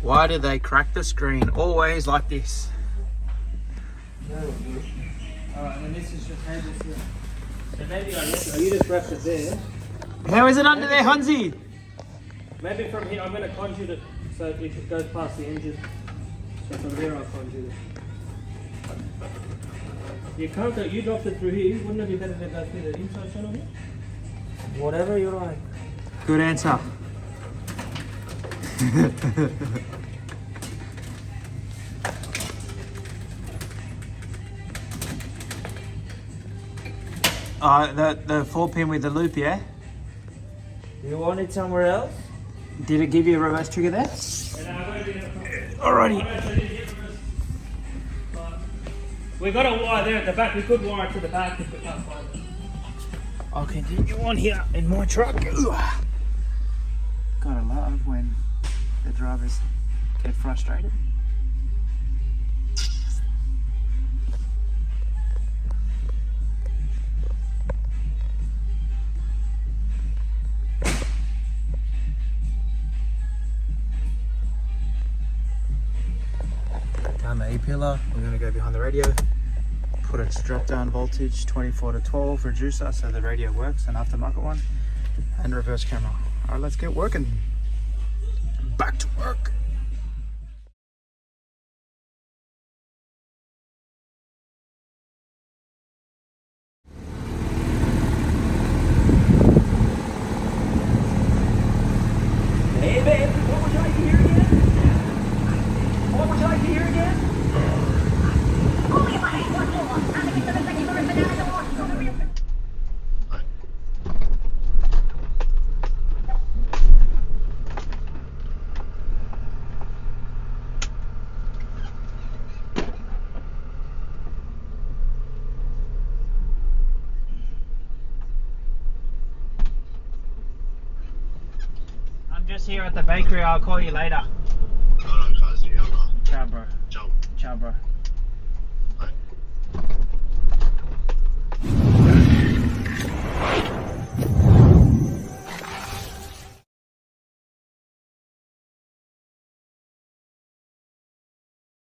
Why did they crack the screen? Always like this. Alright, and this is just hand this here. So maybe you just wrapped it there. How is it under there, Hunzy? Maybe from here, I'm going to conjure it so it goes past the engine. So from there I'll conjure it. You can't go, you dropped it through here, wouldn't it be better to go through the inside channel here? Whatever you like. Good answer. The 4-pin with the loop, yeah? You want it somewhere else? Did it give you a reverse trigger there? Alrighty. We got a wire there at the back. We could wire it to the back if we can't find it. I'll continue on here in my truck. Gotta love when the drivers get frustrated. Down the E-pillar, we're going to go behind the radio, put a strap down voltage 24 to 12 reducer so the radio works, an aftermarket one, and reverse camera. Alright, let's get working. Back to work. Hey babe, what would you like to hear again? What would you like to hear again? I'm just here at the bakery, I'll call you later. Alright, guys, Ciao bro. ciao. Ciao bro.